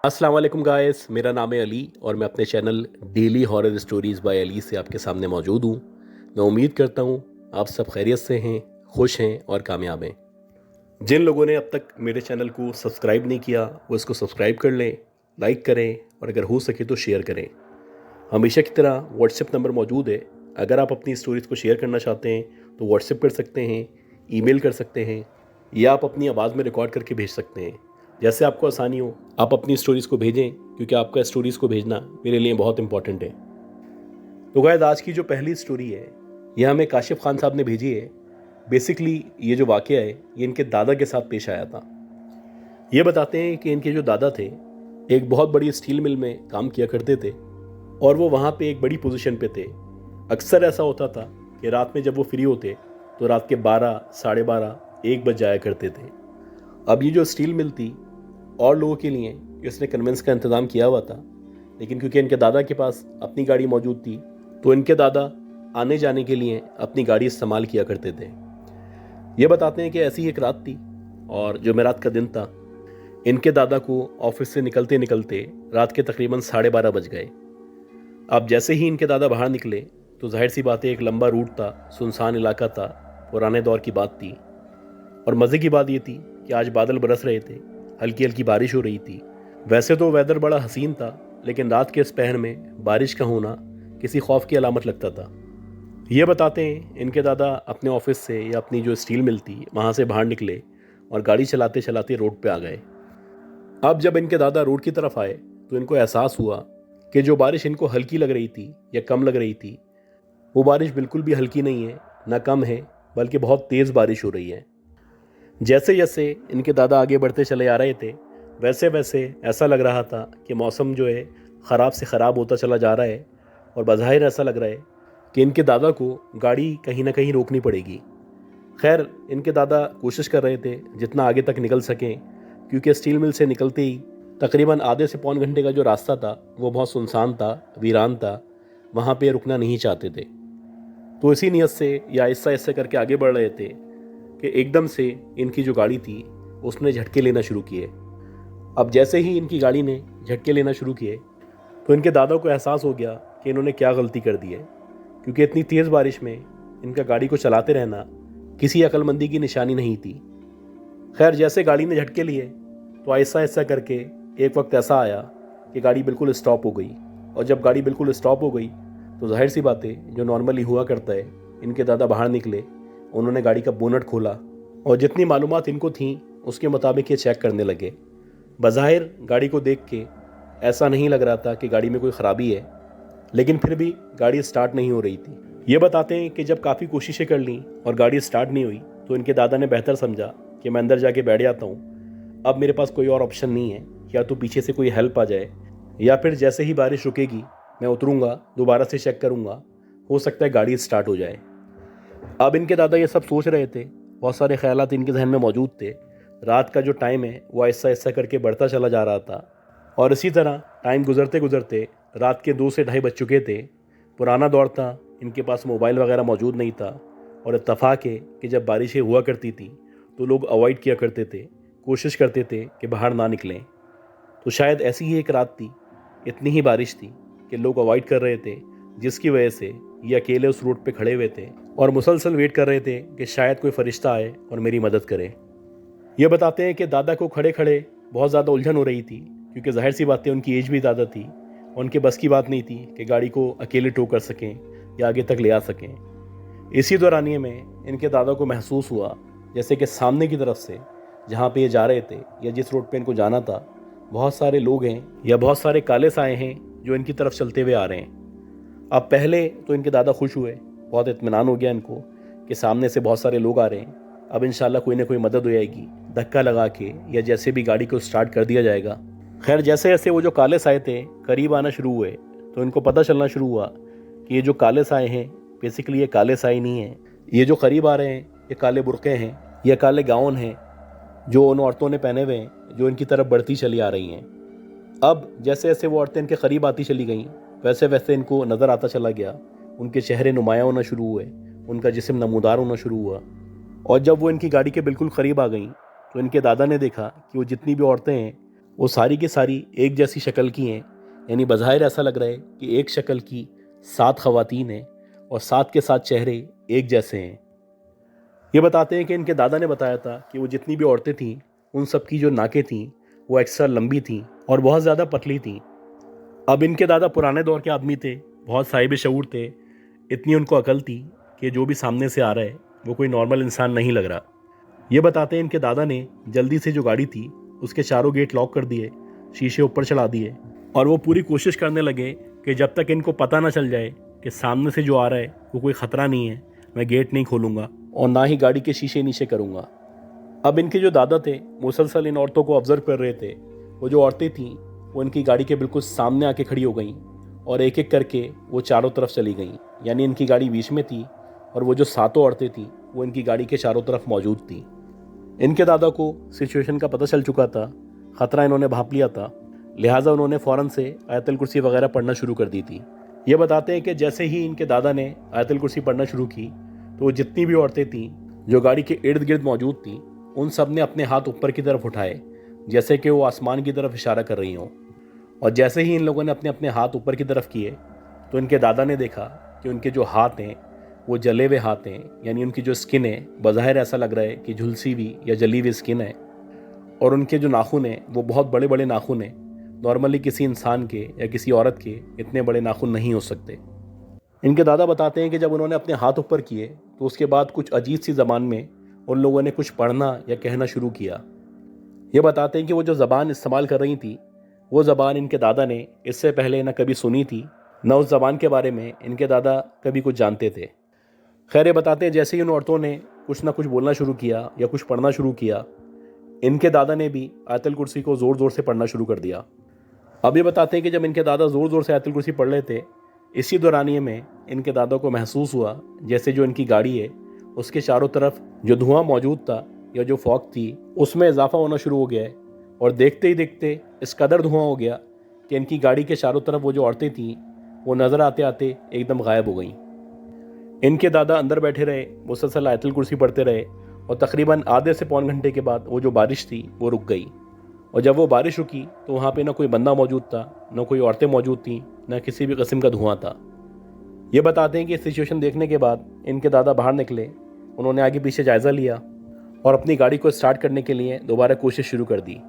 अस्सलाम वालेकुम गाइस, मेरा नाम है अली और मैं अपने channel daily horror stories by Ali से आपके सामने मौजूद हूँ। मैं उम्मीद करता हूँ आप सब खैरियत से हैं, खुश हैं और कामयाब हैं। जिन लोगों ने अब तक मेरे चैनल को सब्सक्राइब नहीं किया वो इसको सब्सक्राइब कर लें, लाइक करें और अगर हो सके तो शेयर करें। हमेशा की तरह व्हाट्सएप नंबर मौजूद है। अगर आप अपनी स्टोरीज़ को शेयर करना चाहते हैं तो व्हाट्सएप कर सकते हैं, ईमेल कर सकते हैं या आप अपनी आवाज़ में रिकॉर्ड करके भेज सकते हैं। जैसे आपको आसानी हो आप अपनी स्टोरीज़ को भेजें, क्योंकि आपका स्टोरीज़ को भेजना मेरे लिए बहुत इंपॉर्टेंट है। तो गाइस, आज की जो पहली स्टोरी है यह हमें काशिफ खान साहब ने भेजी है। बेसिकली ये जो वाक़या है ये इनके दादा के साथ पेश आया था। ये बताते हैं कि इनके जो दादा थे एक बहुत बड़ी स्टील मिल में काम किया करते थे और वो वहाँ पे एक बड़ी पोजीशन पे थे। अक्सर ऐसा होता था कि रात में जब वो फ्री होते तो रात के 12, साढ़े 12, 1 बज जाया करते थे। अब ये जो स्टील मिल थी और लोगों के लिए इसने कन्वेंस का इंतज़ाम किया हुआ था, लेकिन क्योंकि इनके दादा के पास अपनी गाड़ी मौजूद थी तो इनके दादा आने जाने के लिए अपनी गाड़ी इस्तेमाल किया करते थे। ये बताते हैं कि ऐसी एक रात थी और जुमेरात का दिन था। इनके दादा को ऑफिस से निकलते निकलते रात के तकरीबन 12:30 बज गए। अब जैसे ही इनके दादा बाहर निकले तो जाहिर सी बात है एक लंबा रूट था, सुनसान इलाका था, पुराने दौर की बात थी। और मज़े की बात ये थी कि आज बादल बरस रहे थे, हल्की हल्की बारिश हो रही थी। वैसे तो वेदर बड़ा हसीन था, लेकिन रात के इस पहर में बारिश का होना किसी खौफ की अलामत लगता था। ये बताते हैं इनके दादा अपने ऑफिस से या अपनी जो स्टील मिल थी वहाँ से बाहर निकले और गाड़ी चलाते चलाते रोड पे आ गए। अब जब इनके दादा रोड की तरफ आए तो इनको एहसास हुआ कि जो बारिश इनको हल्की लग रही थी या कम लग रही थी वो बारिश बिल्कुल भी हल्की नहीं है, ना कम है, बल्कि बहुत तेज़ बारिश हो रही है। जैसे जैसे इनके दादा आगे बढ़ते चले आ रहे थे वैसे वैसे ऐसा लग रहा था कि मौसम जो है ख़राब से ख़राब होता चला जा रहा है और बज़ाहिर ऐसा लग रहा है कि इनके दादा को गाड़ी कहीं ना कहीं रोकनी पड़ेगी। खैर, इनके दादा कोशिश कर रहे थे जितना आगे तक निकल सकें, क्योंकि स्टील मिल से निकलते ही तकरीबन आधे से पौन घंटे का जो रास्ता था वो बहुत सुनसान था, वीरान था, वहाँ पे रुकना नहीं चाहते थे। तो इसी नीयत से या आहिस्ता आहिस्ता करके आगे बढ़ रहे थे कि एकदम से इनकी जो गाड़ी थी उसने झटके लेना शुरू किए। अब जैसे ही इनकी गाड़ी ने झटके लेना शुरू किए तो इनके दादा को एहसास हो गया कि इन्होंने क्या गलती कर दी है, क्योंकि इतनी तेज़ बारिश में इनका गाड़ी को चलाते रहना किसी अक्लमंदी की निशानी नहीं थी। खैर, जैसे गाड़ी ने झटके लिए तो आहिस्ता आहिस्ता करके एक वक्त ऐसा आया कि गाड़ी बिल्कुल स्टॉप हो गई। और जब गाड़ी बिल्कुल स्टॉप हो गई तो जाहिर सी बात है जो नॉर्मली हुआ करता है, इनके दादा बाहर निकले, उन्होंने गाड़ी का बोनट खोला और जितनी मालूमात इनको थी उसके मुताबिक ये चेक करने लगे। बज़ाहिर गाड़ी को देख के ऐसा नहीं लग रहा था कि गाड़ी में कोई ख़राबी है, लेकिन फिर भी गाड़ी स्टार्ट नहीं हो रही थी। ये बताते हैं कि जब काफ़ी कोशिशें कर लीं और गाड़ी स्टार्ट नहीं हुई तो इनके दादा ने बेहतर समझा कि मैं अंदर जाके बैठ जाता हूँ। अब मेरे पास कोई और ऑप्शन नहीं है, या तो पीछे से कोई हेल्प आ जाए या फिर जैसे ही बारिश रुकेगी मैं उतरूँगा, दोबारा से चेक करूँगा, हो सकता है गाड़ी स्टार्ट हो जाए। अब इनके दादा ये सब सोच रहे थे, बहुत सारे ख्यालात इनके जहन में मौजूद थे। रात का जो टाइम है वो आहिस्ता आहिस्ता करके बढ़ता चला जा रहा था और इसी तरह टाइम गुजरते गुजरते रात के 2 से ढाई बज चुके थे। पुराना दौर था, इनके पास मोबाइल वगैरह मौजूद नहीं था और इत्तफाक है कि जब बारिशें हुआ करती थी तो लोग अवॉइड किया करते थे, कोशिश करते थे कि बाहर ना निकलें। तो शायद ऐसी ही एक रात थी, इतनी ही बारिश थी कि लोग अवॉइड कर रहे थे, जिसकी वजह से ये अकेले उस रोड पे खड़े हुए थे और मुसलसल वेट कर रहे थे कि शायद कोई फरिश्ता आए और मेरी मदद करे। ये बताते हैं कि दादा को खड़े खड़े बहुत ज़्यादा उलझन हो रही थी, क्योंकि जाहिर सी बात है उनकी एज भी ज़्यादा थी, उनके बस की बात नहीं थी कि गाड़ी को अकेले टो कर सकें या आगे तक ले आ सकें। इसी दौरानिए में इनके दादा को महसूस हुआ जैसे कि सामने की तरफ से जहाँ पे ये जा रहे थे या जिस रोड पे इनको जाना था बहुत सारे लोग हैं या बहुत सारे काले साए हैं जो इनकी तरफ चलते हुए आ रहे हैं। अब पहले तो इनके दादा खुश हुए, बहुत इत्मीनान हो गया इनको कि सामने से बहुत सारे लोग आ रहे हैं, अब इंशाल्लाह कोई ना कोई मदद हो जाएगी, धक्का लगा के या जैसे भी गाड़ी को स्टार्ट कर दिया जाएगा। खैर, जैसे जैसे वो जो काले साए थे करीब आना शुरू हुए तो इनको पता चलना शुरू हुआ कि ये जो काले साए हैं बेसिकली ये काले साए नहीं हैं, ये जो करीब आ रहे हैं ये काले बुरके हैं, ये काले गाउन हैं जो उन औरतों ने पहने हुए हैं जो इनकी तरफ बढ़ती चली आ रही हैं। अब जैसे जैसे वो औरतें इनके करीब आती चली गईं वैसे वैसे इनको नज़र आता चला गया, उनके चेहरे नुमायाँ होना शुरू हुए, उनका जिस्म नमूदार होना शुरू हुआ। और जब वो इनकी गाड़ी के बिल्कुल करीब आ गईं तो इनके दादा ने देखा कि वो जितनी भी औरतें हैं वो सारी की सारी एक जैसी शक्ल की हैं, यानी बज़ाहिर ऐसा लग रहा है कि एक शक्ल की 7 ख़वातीन हैं और 7 के 7 चेहरे एक जैसे हैं। ये बताते हैं कि इनके दादा ने बताया था कि वो जितनी भी औरतें थीं उन सब की जो नाकें थीं वो एक्स्ट्रा लंबी थीं और बहुत ज़्यादा पतली थीं। अब इनके दादा पुराने दौर के आदमी थे, बहुत साहिब शऊर थे, इतनी उनको अकल थी कि जो भी सामने से आ रहा है वो कोई नॉर्मल इंसान नहीं लग रहा। ये बताते हैं इनके दादा ने जल्दी से जो गाड़ी थी उसके चारों गेट लॉक कर दिए, शीशे ऊपर चढ़ा दिए और वो पूरी कोशिश करने लगे कि जब तक इनको पता ना चल जाए कि सामने से जो आ रहा है वो कोई ख़तरा नहीं है, मैं गेट नहीं खोलूँगा और ना ही गाड़ी के शीशे नीचे करूँगा। अब इनके जो दादा थे मुसलसल इन औरतों को ऑब्ज़र्व कर रहे थे। वो जो औरतें थीं वो इनकी गाड़ी के बिल्कुल सामने आके खड़ी हो गईं और एक एक करके वो चारों तरफ चली गईं, यानी इनकी गाड़ी बीच में थी और वो जो 7 औरतें थीं वो इनकी गाड़ी के चारों तरफ मौजूद थीं। इनके दादा को सिचुएशन का पता चल चुका था, ख़तरा इन्होंने भांप लिया था, लिहाजा उन्होंने फ़ौरन से आयतुल कुर्सी वगैरह पढ़ना शुरू कर दी थी। ये बताते हैं कि जैसे ही इनके दादा ने आयतुल कुर्सी पढ़ना शुरू की तो वो जितनी भी औरतें थीं जो गाड़ी के इर्द गिर्द मौजूद थीं उन सब ने अपने हाथ ऊपर की तरफ उठाए, जैसे कि वो आसमान की तरफ इशारा कर रही हों। और जैसे ही इन लोगों ने अपने अपने हाथ ऊपर की तरफ किए तो इनके दादा ने देखा कि उनके जो हाथ हैं वो जले हुए हाथ हैं, यानी उनकी जो स्किन है बज़ाहिर ऐसा लग रहा है कि झुलसी हुई या जली हुई स्किन है। और उनके जो नाखून हैं वो बहुत बड़े बड़े नाखून हैं, नॉर्मली किसी इंसान के या किसी औरत के इतने बड़े नाखून नहीं हो सकते। इनके दादा बताते हैं कि जब उन्होंने अपने हाथ ऊपर किए तो उसके बाद कुछ अजीब सी ज़बान में उन लोगों ने कुछ पढ़ना या कहना शुरू किया। ये बताते हैं कि वो जो ज़बान इस्तेमाल कर रही थी वो ज़बान इनके दादा ने इससे पहले ना कभी सुनी थी, ना उस ज़बान के बारे में इनके दादा कभी कुछ जानते थे। खैर, ये बताते हैं जैसे ही उन औरतों ने कुछ ना कुछ बोलना शुरू किया या कुछ पढ़ना शुरू किया, इनके दादा ने भी आयतुल कुर्सी को ज़ोर ज़ोर से पढ़ना शुरू कर दिया। अब ये बताते हैं कि जब इनके दादा ज़ोर ज़ोर से आयतुल कुर्सी पढ़ रहे थे, इसी दौरानिए में इनके दादा को महसूस हुआ जैसे जो इनकी गाड़ी है उसके चारों तरफ जो धुआं मौजूद था या जो फॉग थी उसमें इजाफा होना शुरू हो गया है। और देखते ही देखते इस कदर धुआं हो गया कि इनकी गाड़ी के चारों तरफ वो जो औरतें थीं वो नज़र आते आते एकदम गायब हो गईं। इनके दादा अंदर बैठे रहे, मुसलसल आयतुल कुर्सी पढ़ते रहे और तकरीबन आधे से पौन घंटे के बाद वो जो बारिश थी वो रुक गई। और जब वो बारिश रुकी तो वहाँ पे ना कोई बंदा मौजूद था, ना कोई औरतें मौजूद थीं, ना किसी भी किस्म का धुआं था। ये बताते हैं कि सिचुएशन देखने के बाद इनके दादा बाहर निकले, उन्होंने आगे पीछे जायज़ा लिया और अपनी गाड़ी को स्टार्ट करने के लिए दोबारा कोशिश शुरू कर दी।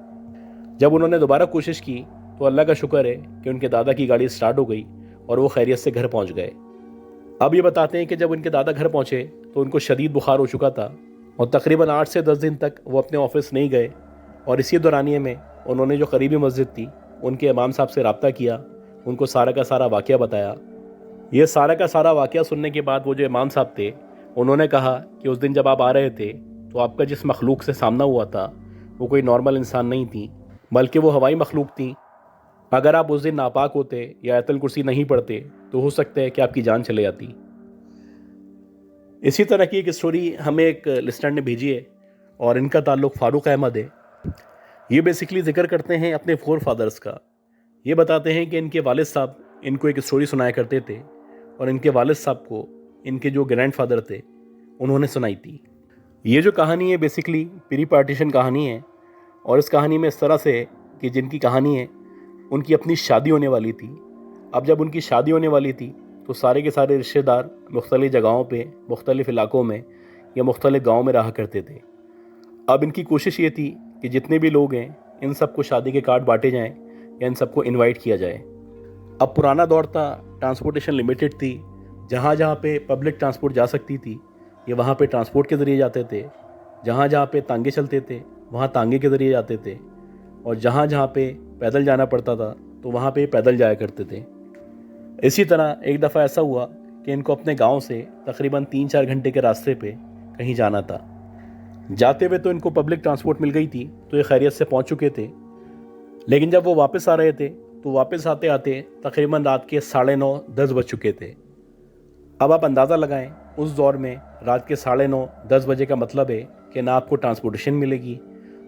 जब उन्होंने दोबारा कोशिश की तो अल्लाह का शुक्र है कि उनके दादा की गाड़ी स्टार्ट हो गई और वो खैरियत से घर पहुँच गए। अब ये बताते हैं कि जब उनके दादा घर पहुँचे तो उनको शदीद बुखार हो चुका था और तकरीबन 8 से 10 दिन तक वो अपने ऑफिस नहीं गए। और इसी दौरानिए में उन्होंने जो करीबी मस्जिद थी उनके इमाम साहब से रब्ता किया, उनको सारा का सारा वाक़या बताया। ये सारा का सारा वाक़या सुनने के बाद वो जो इमाम साहब थे उन्होंने कहा कि उस दिन जब आप आ रहे थे तो आपका जिस मखलूक से सामना हुआ था वो कोई नॉर्मल इंसान नहीं थी, बल्कि वो हवाई मखलूक थी। अगर आप उस दिन नापाक होते या आयतुल कुर्सी नहीं पढ़ते तो हो सकता है कि आपकी जान चले जाती। इसी तरह की एक स्टोरी हमें एक लिस्टर ने भेजी है और इनका ताल्लुक़ फ़ारूक अहमद है। ये बेसिकली जिक्र करते हैं अपने 4 फादर्स का। ये बताते हैं कि इनके वालिद साहब इनको एक स्टोरी सुनाया करते थे और इनके वालिद साहब को इनके जो ग्रैंडफादर थे उन्होंने सुनाई थी। ये जो कहानी है बेसिकली प्री पार्टीशन कहानी है और इस कहानी में इस तरह से है कि जिनकी कहानी है उनकी अपनी शादी होने वाली थी। अब जब उनकी शादी होने वाली थी तो सारे के सारे रिश्तेदार मुख्तलिफ़ जगहों पे, मुख्तलिफ़ इलाकों में या मुख्तलिफ़ गाँव में रहा करते थे। अब इनकी कोशिश ये थी कि जितने भी लोग हैं इन सबको शादी के कार्ड बांटे जाएं या इन सबको इनवाइट किया जाए। अब पुराना दौर था, ट्रांसपोर्टेशन लिमिटेड थी, जहाँ जहाँ पे पब्लिक ट्रांसपोर्ट जा सकती थी ये वहाँ पे ट्रांसपोर्ट के ज़रिए जाते थे, जहाँ जहाँ पे तांगे चलते थे वहाँ तांगे के ज़रिए जाते थे और जहाँ जहाँ पे पैदल जाना पड़ता था तो वहाँ पे पैदल जाया करते थे। इसी तरह एक दफ़ा ऐसा हुआ कि इनको अपने गांव से तकरीबन 3-4 घंटे के रास्ते पे कहीं जाना था। जाते हुए तो इनको पब्लिक ट्रांसपोर्ट मिल गई थी तो ये खैरियत से पहुंच चुके थे, लेकिन जब वो वापस आ रहे थे तो वापस आते आते तकरीबन रात के 9:30-10 बज चुके थे। अब आप अंदाज़ा लगाएं, उस दौर में रात के 9:30-10 बजे का मतलब है कि ना आपको ट्रांसपोर्टेशन मिलेगी,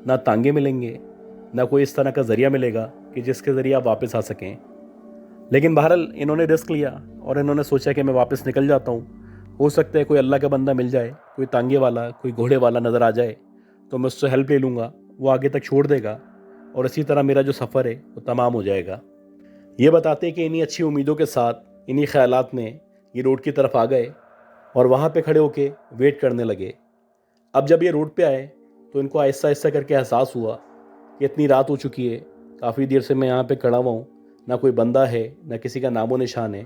ना तांगे मिलेंगे, ना कोई इस तरह का ज़रिया मिलेगा कि जिसके ज़रिए आप वापस आ सकें। लेकिन बहरहाल इन्होंने रिस्क लिया और इन्होंने सोचा कि मैं वापस निकल जाता हूँ, हो सकता है कोई अल्लाह का बंदा मिल जाए, कोई तांगे वाला, कोई घोड़े वाला नज़र आ जाए तो मैं उससे हेल्प ले लूँगा, वो आगे तक छोड़ देगा और इसी तरह मेरा जो सफ़र है वो तमाम हो जाएगा। ये बताते कि इन्हीं अच्छी उम्मीदों के साथ, इन्हीं ख्यालात में ये रोड की तरफ आ गए और वहाँ पे खड़े होके वेट करने लगे। अब जब ये रोड पे आए तो इनको आहिस्ता आहिस्ता करके एहसास हुआ कि इतनी रात हो चुकी है, काफ़ी देर से मैं यहाँ पे खड़ा हुआ हूँ, ना कोई बंदा है, ना किसी का नामो निशान है,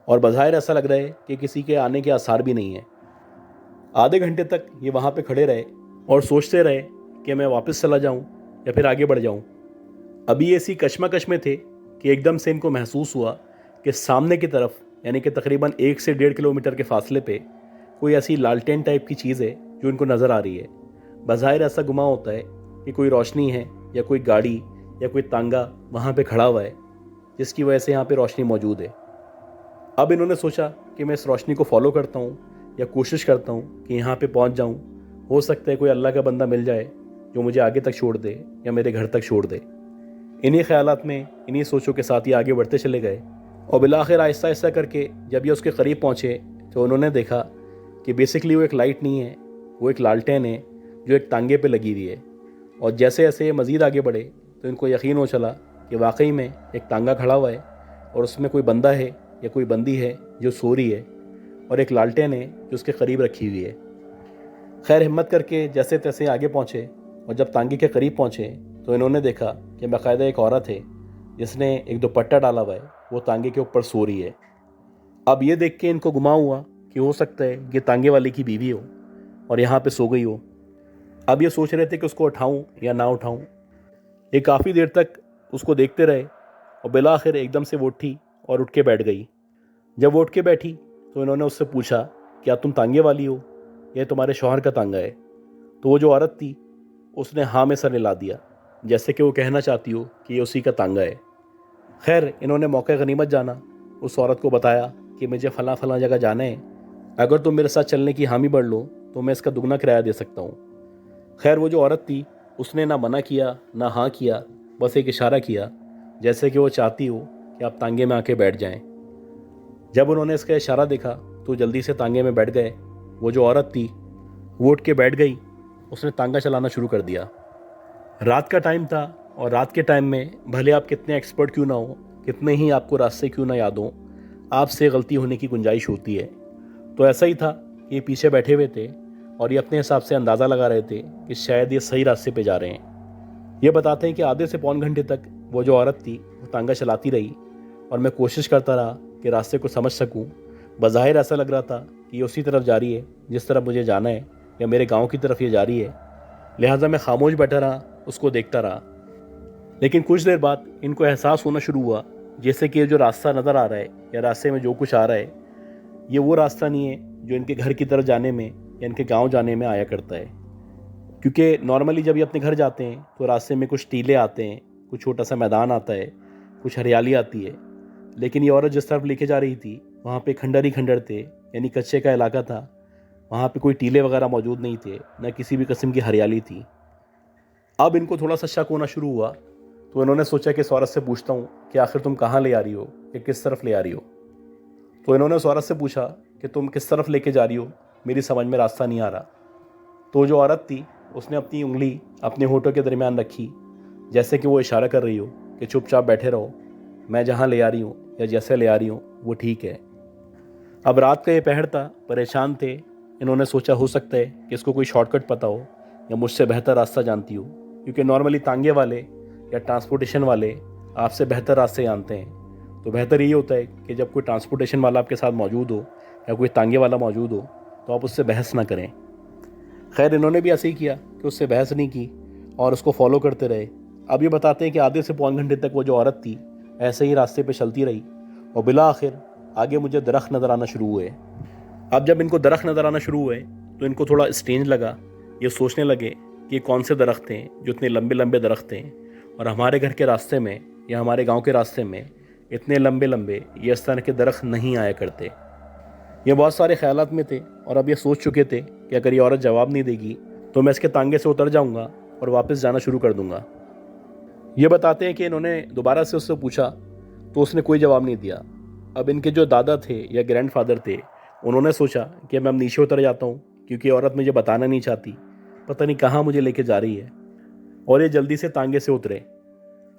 और बज़ाहिर ऐसा लग रहा है कि किसी के आने के आसार भी नहीं है। आधे घंटे तक ये वहाँ पे खड़े रहे और सोचते रहे कि मैं वापस चला जाऊँ या फिर आगे बढ़ जाऊँ। अभी ऐसी कश्मकश में थे कि एकदम से इनको महसूस हुआ कि सामने की तरफ, यानी कि तकरीबन 1 से 1.5 किलोमीटर के फासले पे कोई ऐसी लालटेन टाइप की चीज़ है जो इनको नज़र आ रही है। बज़ाहिर ऐसा गुमान होता है कि कोई रोशनी है या कोई गाड़ी या कोई तांगा वहाँ पे खड़ा हुआ है, जिसकी वजह से यहाँ पे रोशनी मौजूद है। अब इन्होंने सोचा कि मैं इस रोशनी को फॉलो करता हूँ या कोशिश करता हूँ कि यहाँ पे पहुँच जाऊँ। हो सकता है कोई अल्लाह का बंदा मिल जाए जो मुझे आगे तक छोड़ दे या मेरे घर तक छोड़ दे। इन्हीं ख्यालात में, इन्हीं सोचों के साथ ये आगे बढ़ते चले गए और बिलाखिर आहिस्ता आहिस्ता करके जब ये उसके करीब पहुँचे तो उन्होंने देखा कि बेसिकली वो एक लाइट नहीं है, वो एक लालटेन है जो एक तांगे पे लगी हुई है। और जैसे जैसे ये मज़ीद आगे बढ़े तो इनको यकीन हो चला कि वाकई में एक तांगा खड़ा हुआ है और उसमें कोई बंदा है या कोई बंदी है जो सो रही है, और एक लालटेन है जो उसके करीब रखी हुई है। खैर, हिम्मत करके जैसे तैसे आगे पहुँचे और जब तांगे के करीब पहुँचे तो इन्होंने देखा कि बाकायदा एक औरत है जिसने एक दुपट्टा डाला हुआ है, वो तांगे के ऊपर सो रही है। अब ये देख के इनको गुमान हुआ कि हो सकता है ये तांगे वाले की बीवी हो और यहाँ पे सो गई हो। अब ये सोच रहे थे कि उसको उठाऊं या ना उठाऊं। ये काफ़ी देर तक उसको देखते रहे और बिलाखिर एकदम से वो उठी और उठ के बैठ गई। जब वो उठ के बैठी तो इन्होंने उससे पूछा, क्या तुम तांगे वाली हो या तुम्हारे शौहर का तांगा है? तो वो जो औरत थी उसने हाँ में सर हिला दिया, जैसे कि वो कहना चाहती हो कि ये उसी का तांगा है। खैर, इन्होंने मौका गनीमत जाना, उस औरत को बताया कि मुझे फ़लाँ फ़लाँ जगह जाना है, अगर तुम मेरे साथ चलने की हामी भर लो तो मैं इसका दुगना किराया दे सकता हूँ। खैर, वो जो औरत थी उसने ना मना किया ना हाँ किया, बस एक इशारा किया जैसे कि वो चाहती हो कि आप तांगे में आके बैठ जाएं। जब उन्होंने इसका इशारा देखा तो जल्दी से तांगे में बैठ गए। वो जो औरत थी वो उठ के बैठ गई, उसने तांगा चलाना शुरू कर दिया। रात का टाइम था और रात के टाइम में भले आप कितने एक्सपर्ट क्यों ना हो, कितने ही आपको रास्ते क्यों ना याद हों, आपसे गलती होने की गुंजाइश होती है। तो ऐसा ही था कि ये पीछे बैठे हुए थे और ये अपने हिसाब से अंदाज़ा लगा रहे थे कि शायद ये सही रास्ते पे जा रहे हैं। ये बताते हैं कि आधे से पौन घंटे तक वो जो औरत थी वो तांगा चलाती रही और मैं कोशिश करता रहा कि रास्ते को समझ सकूं। बज़ाहिर ऐसा लग रहा था कि ये उसी तरफ जा रही है जिस तरफ मुझे जाना है, या मेरे गाँव की तरफ ये जा रही है। लिहाजा मैं खामोश बैठा रहा, उसको देखता रहा। लेकिन कुछ देर बाद इनको एहसास होना शुरू हुआ जैसे कि ये जो रास्ता नज़र आ रहा है या रास्ते में जो कुछ आ रहा है, ये वो रास्ता नहीं है जो इनके घर की तरफ जाने में या इनके गांव जाने में आया करता है। क्योंकि नॉर्मली जब ये अपने घर जाते हैं तो रास्ते में कुछ टीले आते हैं, कुछ छोटा सा मैदान आता है, कुछ हरियाली आती है। लेकिन ये औरत जिस तरफ लेके जा रही थी वहाँ पे खंडर ही खंडर थे, यानी कच्चे का इलाका था। वहाँ पे कोई टीले वगैरह मौजूद नहीं थे, न किसी भी किस्म की हरियाली थी। अब इनको थोड़ा सा शक होना शुरू हुआ तो इन्होंने सोचा कि इस औरत से पूछता हूँ कि आखिर तुम कहाँ ले आ रही हो या किस तरफ ले आ रही हो। तो इन्होंने उस औरत से पूछा कि तुम किस तरफ लेके जा रही हो, मेरी समझ में रास्ता नहीं आ रहा। तो जो औरत थी उसने अपनी उंगली अपने होठों के दरमियान रखी, जैसे कि वो इशारा कर रही हो कि चुपचाप बैठे रहो, मैं जहाँ ले आ रही हूँ या जैसे ले आ रही हूँ वो ठीक है। अब रात का ये पहर था, परेशान थे। इन्होंने सोचा हो सकता है कि इसको कोई शॉर्टकट पता हो या मुझसे बेहतर रास्ता जानती हो, क्योंकि नॉर्मली तांगे वाले या ट्रांसपोर्टेशन वाले आपसे बेहतर रास्ते जानते हैं। तो बेहतर यही होता है कि जब कोई ट्रांसपोर्टेशन वाला आपके साथ मौजूद हो या कोई तांगे वाला मौजूद हो तो आप उससे बहस ना करें। खैर, इन्होंने भी ऐसे ही किया कि उससे बहस नहीं की और उसको फॉलो करते रहे। अब ये बताते हैं कि आधे से पौन घंटे तक वो जो औरत थी ऐसे ही रास्ते पे चलती रही और बिला आखिर आगे मुझे दरख्त नज़र आना शुरू हुए। अब जब इनको दरख्त नज़र आना शुरू हुए तो इनको थोड़ा स्ट्रेंज लगा। ये सोचने लगे कि ये कौन से दरख्त हैं जो इतने लंबे लंबे दरख्त हैं और हमारे घर के रास्ते में या हमारे गांव के रास्ते में इतने लंबे लंबे ये इस तरह के दरख्त नहीं आया करते। ये बहुत सारे ख्यालात में थे और अब ये सोच चुके थे कि अगर ये औरत जवाब नहीं देगी तो मैं इसके तांगे से उतर जाऊंगा और वापस जाना शुरू कर दूंगा। ये बताते हैं कि इन्होंने दोबारा से उससे पूछा तो उसने कोई जवाब नहीं दिया। अब इनके जो दादा थे या ग्रैंड फादर थे उन्होंने सोचा कि मैं अब नीचे उतर जाता हूँ, क्योंकि औरत मुझे बताना नहीं चाहती, पता नहीं कहाँ मुझे लेके जा रही है। और ये जल्दी से तांगे से उतरे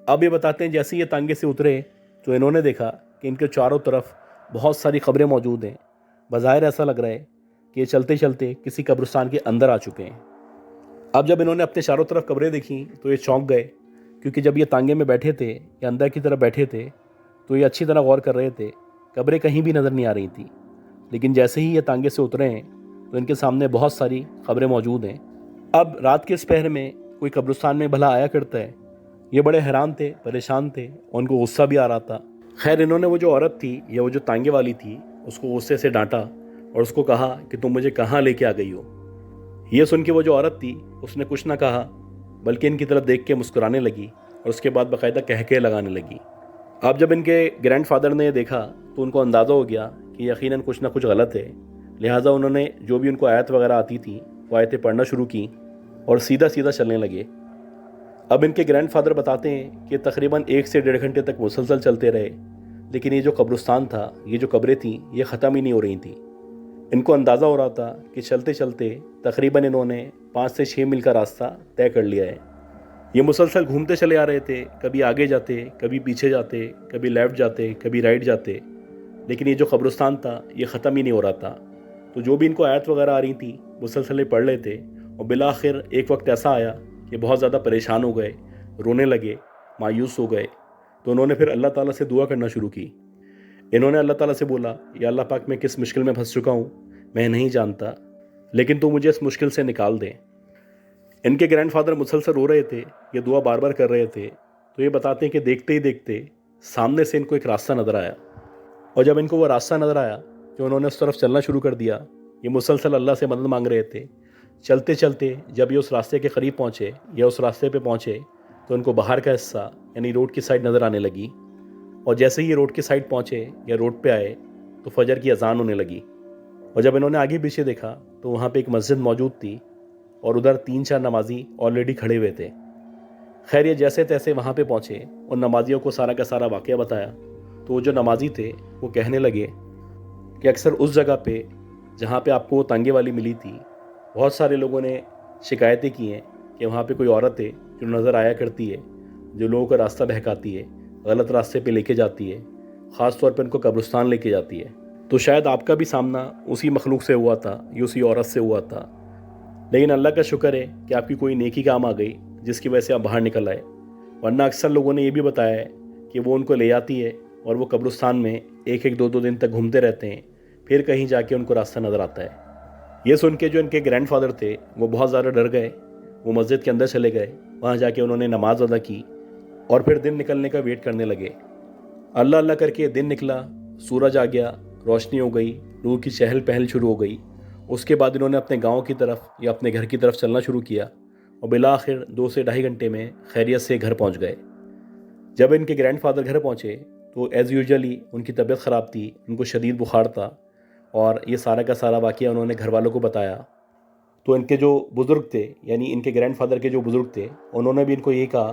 अब ये बताते हैं जैसे ही ये तांगे से उतरे तो इन्होंने देखा कि इनके चारों तरफ बहुत सारी खबरें मौजूद हैं। बज़ाहिर ऐसा लग रहा है कि ये चलते चलते किसी कब्रिस्तान के अंदर आ चुके हैं। अब जब इन्होंने अपने चारों तरफ कब्रें देखी तो ये चौंक गए, क्योंकि जब ये तांगे में बैठे थे या अंदर की तरफ बैठे थे तो ये अच्छी तरह गौर कर रहे थे, कब्रें कहीं भी नज़र नहीं आ रही थी। लेकिन जैसे ही ये तांगे से उतरे हैं तो इनके सामने बहुत सारी खबरें मौजूद हैं। अब रात के इस पहर में कोई कब्रिस्तान में भला आया करता है। ये बड़े हैरान थे, परेशान थे और उनको गुस्सा भी आ रहा था। खैर इन्होंने वो जो औरत थी या वो जो तांगे वाली थी उसको गुस्से से डांटा और उसको कहा कि तुम मुझे कहाँ लेके आ गई हो। ये सुन के वो जो औरत थी उसने कुछ ना कहा, बल्कि इनकी तरफ देख के मुस्कुराने लगी और उसके बाद बाकायदा कहके लगाने लगी। अब जब इनके ग्रैंडफादर ने देखा तो उनको अंदाज़ा हो गया कि यकीनन कुछ ना कुछ गलत है। लिहाजा उन्होंने जो भी उनको आयत वगैरह आती थी वो आयतें पढ़ना शुरू की और सीधा सीधा चलने लगे। अब इनके ग्रैंडफादर बताते हैं कि तकरीबन 1 से 1.5 घंटे तक मुसलसल चलते रहे, लेकिन ये जो कब्रिस्तान था, ये जो कब्रें थीं, ये ख़त्म ही नहीं हो रही थी। इनको अंदाज़ा हो रहा था कि चलते चलते तकरीबन इन्होंने 5 से 6 मील का रास्ता तय कर लिया है। ये मुसलसल घूमते चले आ रहे थे, कभी आगे जाते, कभी पीछे जाते, कभी लेफ़्ट जाते, कभी राइट जाते, लेकिन ये जो कब्रिस्तान था ये ख़त्म ही नहीं हो रहा था। तो जो भी इनको आयत वगैरह आ रही थी मुसलसल पढ़ लेते और बिलाखिर एक वक्त ऐसा आया कि बहुत ज़्यादा परेशान हो गए, रोने लगे, मायूस हो गए। तो उन्होंने फिर अल्लाह ताला से दुआ करना शुरू की। इन्होंने अल्लाह ताला से बोला, या अल्लाह पाक मैं किस मुश्किल में फंस चुका हूँ मैं नहीं जानता, लेकिन तू मुझे इस मुश्किल से निकाल दे। इनके ग्रैंडफादर मुसलसल रो रहे थे, ये दुआ बार बार कर रहे थे। तो ये बताते हैं कि देखते ही देखते सामने से इनको एक रास्ता नज़र आया, और जब इनको वो रास्ता नज़र आया तो उन्होंने उस तरफ चलना शुरू कर दिया। ये मुसलसल अल्लाह से मदद मांग रहे थे। चलते चलते जब ये उस रास्ते के करीब पहुँचे या उस रास्ते पे पहुँचे तो उनको बाहर का हिस्सा यानी रोड की साइड नज़र आने लगी, और जैसे ही ये रोड की साइड पहुँचे या रोड पे आए तो फजर की अजान होने लगी। और जब इन्होंने आगे पीछे देखा तो वहाँ पे एक मस्जिद मौजूद थी और उधर 3-4 नमाजी ऑलरेडी खड़े हुए थे। खैर ये जैसे तैसे वहाँ पे पहुँचे, उन नमाजियों को सारा का सारा वाक़या बताया। तो वो जो नमाजी थे वो कहने लगे कि अक्सर उस जगह पे जहाँ पे आपको वो तांगे वाली मिली थी, बहुत सारे लोगों ने शिकायतें की हैं कि वहाँ पे कोई औरत है जो नज़र आया करती है, जो लोगों का रास्ता बहकाती है, गलत रास्ते पे लेके जाती है, ख़ास तौर पे उनको कब्रिस्तान लेके जाती है। तो शायद आपका भी सामना उसी मखलूक से हुआ था, ये उसी औरत से हुआ था। लेकिन अल्लाह का शुक्र है कि आपकी कोई नेकी काम आ गई जिसकी वजह से आप बाहर निकल आए, वरना अक्सर लोगों ने ये भी बताया है कि वो उनको ले जाती है और वो कब्रिस्तान में 1-1, 2-2 दिन तक घूमते रहते हैं, फिर कहीं जाके उनको रास्ता नज़र आता है। ये सुन के जो इनके ग्रैंडफादर थे वो बहुत ज़्यादा डर गए। वो मस्जिद के अंदर चले गए, वहाँ जाके उन्होंने नमाज अदा की और फिर दिन निकलने का वेट करने लगे। अल्लाह अल्लाह करके दिन निकला, सूरज आ गया, रोशनी हो गई, लोगों की चहल पहल शुरू हो गई। उसके बाद इन्होंने अपने गांव की तरफ या अपने घर की तरफ चलना शुरू किया और बिलाखिर 2 से 2.5 घंटे में खैरियत से घर पहुंच गए। जब इनके ग्रैंडफादर घर पहुंचे तो एज़ यूजुअली उनकी तबीयत ख़राब थी, उनको शदीद बुखार था और ये सारा का सारा वाक़या उन्होंने घर वालों को बताया। तो इनके जो बुज़ुर्ग थे यानी इनके ग्रैंडफादर के जो बुज़ुर्ग थे उन्होंने भी इनको ये कहा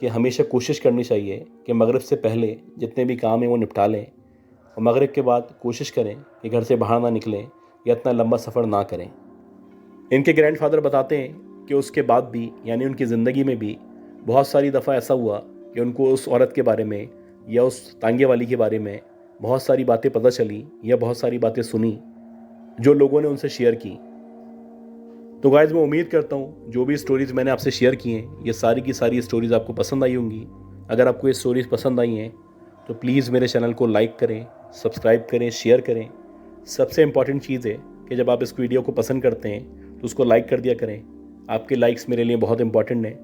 कि हमेशा कोशिश करनी चाहिए कि मगरिब से पहले जितने भी काम हैं वो निपटा लें और मगरिब के बाद कोशिश करें कि घर से बाहर ना निकलें या इतना लंबा सफ़र ना करें। इनके ग्रैंडफादर बताते हैं कि उसके बाद भी यानी उनकी ज़िंदगी में भी बहुत सारी दफ़ा ऐसा हुआ कि उनको उस औरत के बारे में या उस तांगे वाली के बारे में बहुत सारी बातें पता चली या बहुत सारी बातें सुनी जो लोगों ने उनसे शेयर की। तो गाइस मैं उम्मीद करता हूँ जो भी स्टोरीज़ मैंने आपसे शेयर की हैं ये सारी की सारी स्टोरीज़ आपको पसंद आई होंगी। अगर आपको ये स्टोरीज़ पसंद आई हैं तो प्लीज़ मेरे चैनल को लाइक करें, सब्सक्राइब करें, शेयर करें। सबसे इम्पॉर्टेंट चीज़ है कि जब आप इस वीडियो को पसंद करते हैं तो उसको लाइक कर दिया करें। आपके लाइक्स मेरे लिए बहुत इंपॉर्टेंट हैं।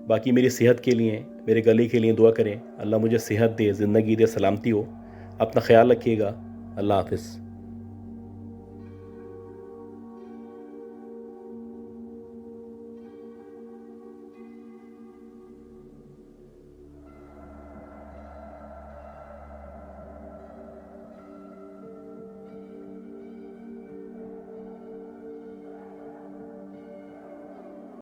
बाकी मेरी सेहत के लिए, मेरे गले के लिए दुआ करें। अल्लाह मुझे सेहत दे, ज़िंदगी दे, सलामती हो। अपना ख्याल रखिएगा। अल्लाह हाफ़िज़।